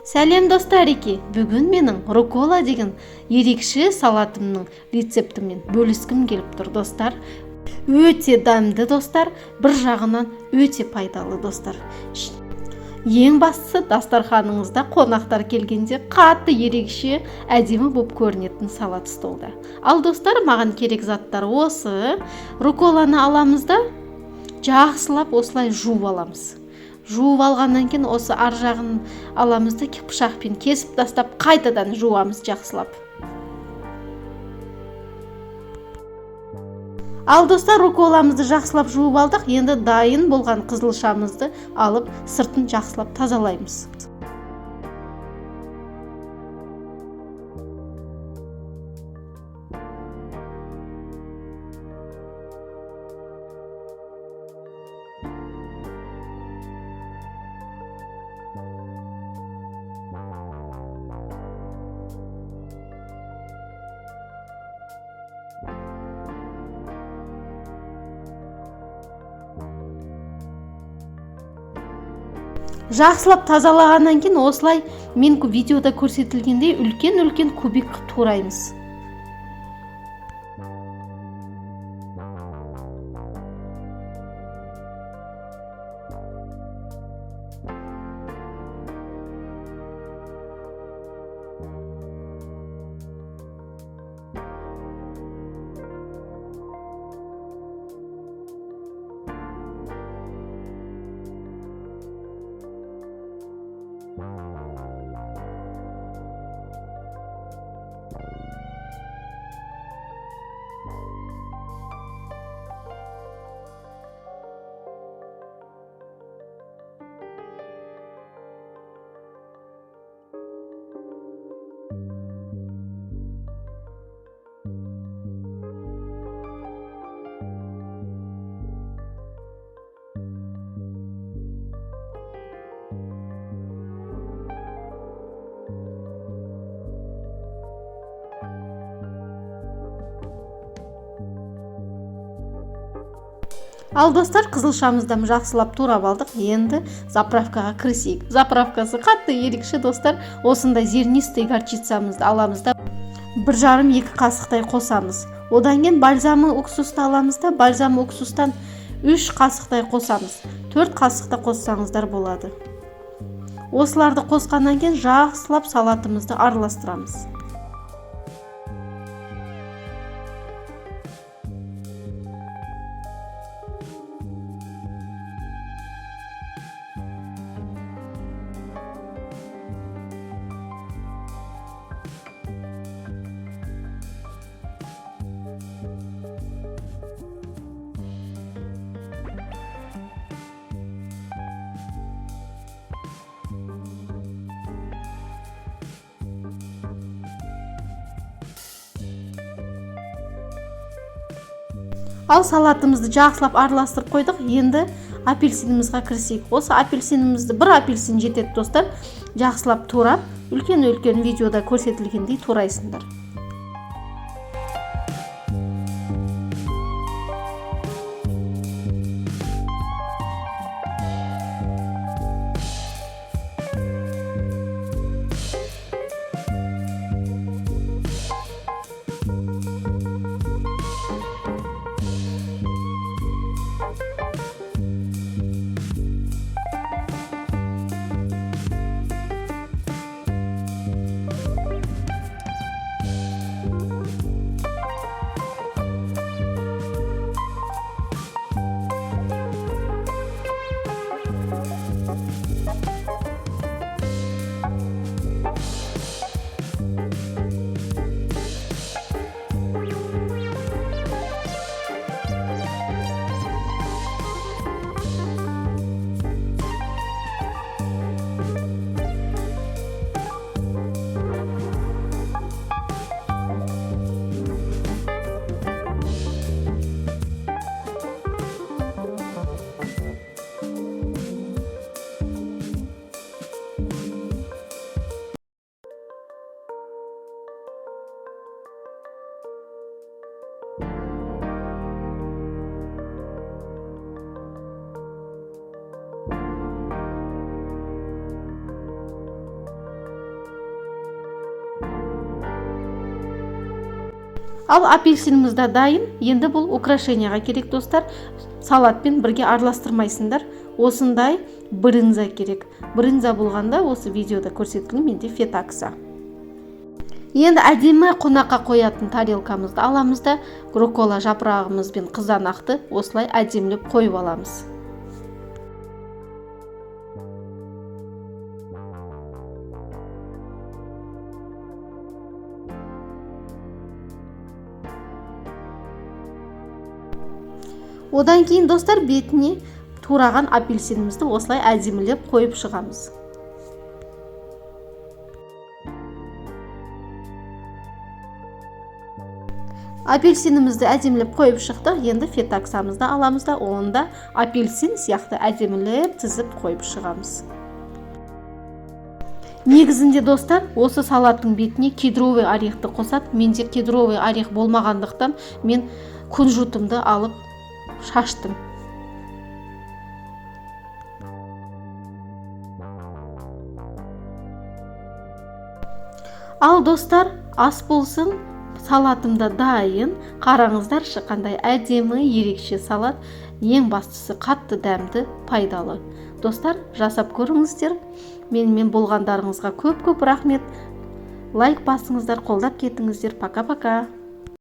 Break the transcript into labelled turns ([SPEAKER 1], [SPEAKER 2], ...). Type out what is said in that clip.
[SPEAKER 1] Сәлем достарики, бүгін менің рукола деген ерекше салатымның рецептімен бөліскім келіп тұр достар. Өте дәмді достар, бір жағынан өте пайдалы достар. Ең бастысы дастарханыңызда қонақтар келгенде қатты ерекше әдемі болып көрінетін салат столда. Ал достар, маған керек заттар осы. Руколаны аламыз да жақсылап осылай жуып аламыз. Жуып алғаннан кейін осы ар жағын аламыз да пышақпен кесіп тастап қайтадан жуамыз жақсылап. Ал достар, руколамызды жақсылап жуып алдық. Енді дайын болған қызылшамызды алып сыртын жақсылап тазалаймыз. Жақсылап тазалағаннан кейін осылай мен видеода көрсетілгендей үлкен кубик тураймыз. Ал достар, қызылшамызды жақсылап турап алдық. Енді заправкаға кірісейік. Заправкасы қатты ерекше достар. Осындай зернистый горчицамызды аламыз да 1,5-2 қасықтай қосамыз. Одан кейін бальзамы уксусты аламыз да бальзамы уксустан 3 қасықтай қосамыз. 4 қасықта қоссаңыздар болады. Осыларды қосқаннан кейін жақсылап салатымызды араластырамыз. Ал салатымызды жақсылап араластырып қойдық. Енді апельсинімізға кірісейік. Осы апельсинімізді, бір апельсин жетеді достар. Жақсылап турап, үлкен видеода көрсетілгендей турайсыңдар. Ал апельсиніміз да дайын. Енді бұл украшенияға керек достар. Салатпен бірге араластырмайсыңдар. Осындай брынза керек. Брынза болғанда осы видеода көрсетілген менде фетакса. Енді әдемі қонаққа қоятын тарелкамызды аламыз да руккола жапырағымыз бен қызанақты осылай әдемілеп қойып аламыз. Одан кейін достар бетіне тураған апельсинімізді осылай әдемілеп қойып шығамыз. Апельсинімізді әдемілеп қойып шықтық. Енді фетаксамызды аламыз да онда апельсин сияқты әдемілеп тізіп қойып шығамыз. Негізінде достар, осы салаттың бетіне кедровый орехты қосады. Менде кедровый орех болмағандықтан мен кунжутымды алып шаштым. Ал достар, ас болсын, салатымда дайын. Қараңыздаршы, қандай әдемі, ерекше салат. Ең бастысы қатты дәмді, пайдалы. Достар, жасап көріңіздер. Менімен болғандарыңызға көп-көп рахмет. Лайк басыңыздар, қолдап кетіңіздер. Пока-пока.